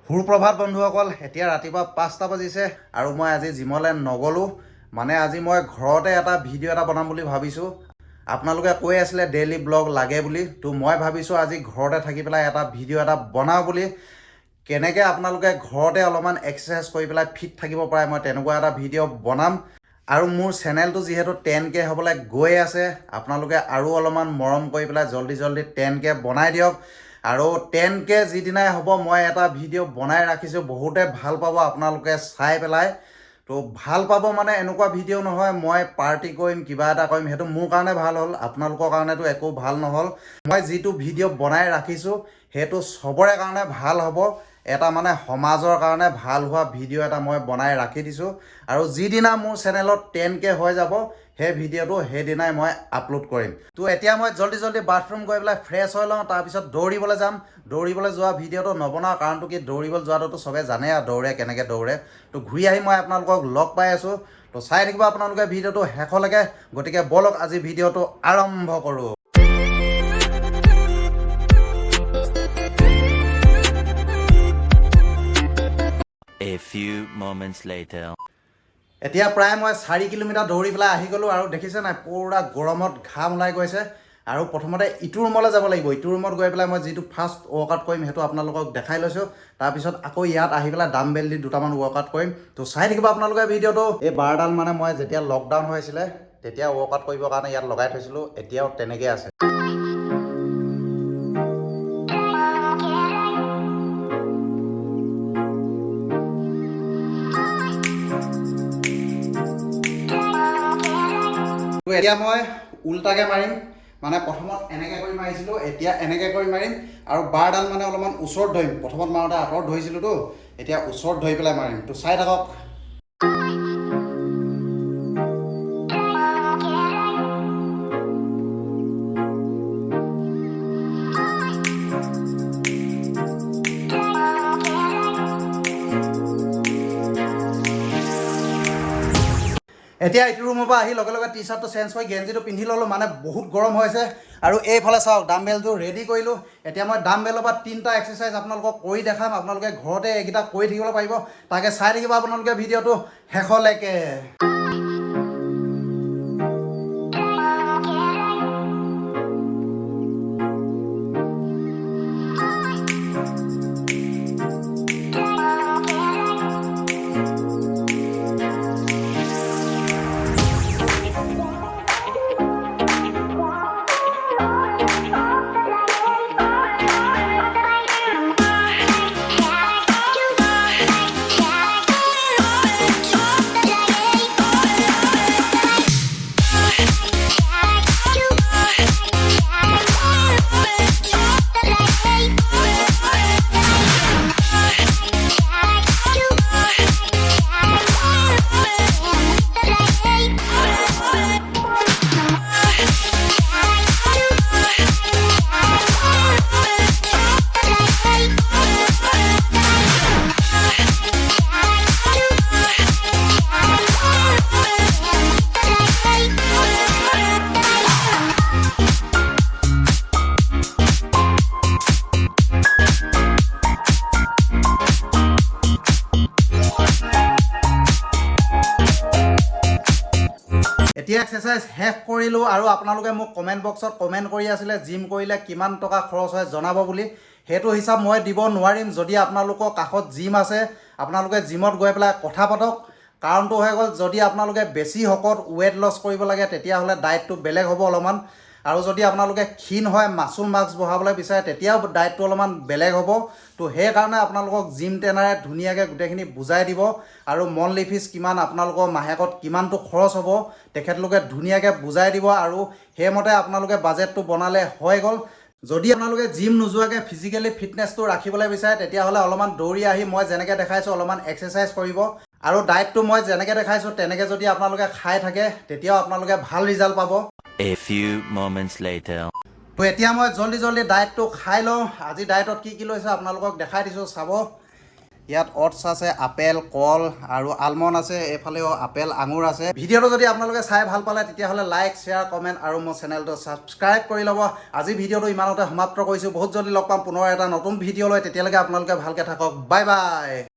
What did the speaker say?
সুপ্ৰভাত বন্ধুসকল এতিয়া ৰাতিপুৱা 5টা বাজিছে আৰু মই আজি জিমলৈ নগলো মানে আজি মই ঘৰতে এটা ভিডিঅ' এটা বনাম বুলি ভাবিছোঁ আপোনালোকে কৈ আছিলে ডেইলি ব্লগ লাগে বুলি তো মই ভাবিছোঁ আজি ঘৰতে থাকি পেলাই এটা ভিডিঅ' এটা বনাও বুলি কেনেকৈ আপোনালোকে ঘৰতে অলপমান এক্সাৰচাইজ কৰি পেলাই ফিট থাকিব পাৰে মই তেনেকুৱা এটা ভিডিঅ' বনাম আৰু মোৰ চেনেলটো যিহেতু 10K হ'বলৈ গৈ আছে আপোনালোকে আৰু অলপমান মৰম কৰি পেলাই জল্দি 10K বনাই দিয়ক আৰু 10K যিদিনাই হ'ব মই এটা ভিডিঅ' বনাই ৰাখিছোঁ বহুতে ভাল পাব আপোনালোকে চাই পেলাই তো ভাল পাব মানে এনেকুৱা ভিডিঅ' নহয় মই পাৰ্টি কৰিম কিবা এটা কৰিম সেইটো মোৰ কাৰণে ভাল হ'ল আপোনালোকৰ কাৰণেতো একো ভাল নহ'ল মই যিটো ভিডিঅ' বনাই ৰাখিছোঁ সেইটো চবৰে কাৰণে ভাল হ'ব এটা মানে সমাজৰ কাৰণে ভাল হোৱা ভিডিঅ' এটা মই বনাই ৰাখি দিছোঁ আৰু যিদিনা মোৰ চেনেলত 10K হৈ যাব সেই ভিডিঅ'টো সেইদিনাই মই আপলোড কৰিম তো এতিয়া মই জল্দি বাথৰুম গৈ পেলাই ফ্ৰেছ হৈ লওঁ তাৰপিছত দৌৰিবলৈ যাম দৌৰিবলৈ যোৱা ভিডিঅ'টো নবনাওঁ কাৰণটো কি দৌৰিবলৈ যোৱাটোতো চবে জানে আৰু দৌৰে কেনেকৈ দৌৰে তো ঘূৰি আহি মই আপোনালোকক লগ পাই আছোঁ তো চাই থাকিব আপোনালোকে ভিডিঅ'টো শেষলৈকে গতিকে বলক আজি ভিডিঅ'টো আৰম্ভ কৰোঁ A few moments later. এতিয়া প্ৰায় মই 4 কিলোমিটাৰ দৌৰি পেলাই আহি গ'লোঁ আৰু দেখিছে নাই পুৰা গৰমত ঘাম ওলাই গৈছে আৰু প্ৰথমতে ইটো ৰুমলৈ যাব লাগিব ইটো ৰুমত গৈ পেলাই মই যিটো ফাৰ্ষ্ট ৱৰ্কআউট কৰিম সেইটো আপোনালোকক দেখাই লৈছোঁ তাৰপিছত আকৌ ইয়াত আহি পেলাই ডাম্বেল দি দুটামান ৱৰ্কআউট কৰিম তো চাই থাকিব আপোনালোকে ভিডিঅ'টো এই বাৰডাল মানে মই যেতিয়া লকডাউন হৈছিলে তেতিয়া ৱৰ্কআউট কৰিবৰ কাৰণে ইয়াত লগাই থৈছিলোঁ এতিয়াও তেনেকৈ আছে এতিয়া মই উল্টাকৈ মাৰিম মানে প্ৰথমত এনেকৈ কৰি মাৰিছিলোঁ এতিয়া এনেকৈ কৰি মাৰিম আৰু বাৰডাল মানে অলপমান ওচৰত ধৰিম প্ৰথমত মাৰোঁতে আঁতৰত ধৰিছিলোঁতো এতিয়া ওচৰত ধৰি পেলাই মাৰিম তো চাই থাকক এতিয়া এইটো ৰুমৰ পৰা আহি লগে লগে টি চাৰ্টটো চেঞ্জ কৰি গেঞ্জিটো পিন্ধি ল'লোঁ মানে বহুত গৰম হৈছে আৰু এইফালে চাওক ডাম্বেলটো ৰেডি কৰিলোঁ এতিয়া মই ডাম্বেলৰ পৰা 3টা এক্সাৰচাইজ আপোনালোকক কৰি দেখাম আপোনালোকে ঘৰতে এইকেইটা কৰি থাকিব পাৰিব তাকে চাই থাকিব আপোনালোকে ভিডিঅ'টো শেষলৈকে এতিয়া এক্সাৰচাইজ শেষ কৰিলোঁ আৰু আপোনালোকে মোক কমেণ্ট বক্সত কমেণ্ট কৰি আছিলে জিম কৰিলে কিমান টকা খৰচ হয় জনাব বুলি সেইটো হিচাপ মই দিব নোৱাৰিম যদি আপোনালোকৰ কাষত জিম আছে আপোনালোকে জিমত গৈ পেলাই কথা পাতক কাৰণটো হৈ গ'ল যদি আপোনালোকে বেছি শকত ৱেট লছ কৰিব লাগে তেতিয়াহ'লে ডায়েটটো বেলেগ হ'ব অলপমান আৰু যদি আপোনালোকে ক্ষীণ হয় মাছুল মাৰ্কছ বঢ়াবলৈ বিচাৰে তেতিয়াও ডায়েটটো অলপমান বেলেগ হ'ব তো সেইকাৰণে আপোনালোকক জিম ট্ৰেইনাৰে ধুনীয়াকৈ গোটেইখিনি বুজাই দিব আৰু মন্থলি ফিজ কিমান আপোনালোকৰ মাহেকত কিমানটো খৰচ হ'ব তেখেতলোকে ধুনীয়াকৈ বুজাই দিব আৰু সেইমতে আপোনালোকে বাজেটটো বনালে হৈ গ'ল যদি আপোনালোকে জিম নোযোৱাকৈ ফিজিকেলি ফিটনেছটো ৰাখিবলৈ বিচাৰে তেতিয়াহ'লে অলপমান দৌৰি আহি মই যেনেকৈ দেখাইছোঁ অলপমান এক্সাৰচাইজ কৰিব আৰু ডায়েটটো মই যেনেকৈ দেখাইছোঁ তেনেকৈ যদি আপোনালোকে খাই থাকে তেতিয়াও আপোনালোকে ভাল ৰিজাল্ট পাব A few moments later. তো এতিয়া মই জল্দি ডায়েটটো খাই লওঁ আজি ডায়েটত কি লৈছে আপোনালোকক দেখাই দিছোঁ চাব ইয়াত অটছ আছে, আপেল, কল আৰু আলমণ্ড আছে, এইফালেও আপেল, আঙুৰ আছে। ভিডিঅ'টো যদি আপোনালোকে চাই ভাল পালে তেতিয়াহ'লে লাইক, শ্বেয়াৰ, কমেণ্ট আৰু মোৰ চেনেলটো ছাবস্ক্ৰাইব কৰি ল'ব। আজি ভিডিঅ'টো ইমানতে সমাপ্ত কৰিছোঁ। বহুত জলদি লগ পাম পুনৰ এটা নতুন ভিডিঅ' লৈ। তেতিয়ালৈকে আপোনালোকে ভালকৈ থাকক। Bye bye.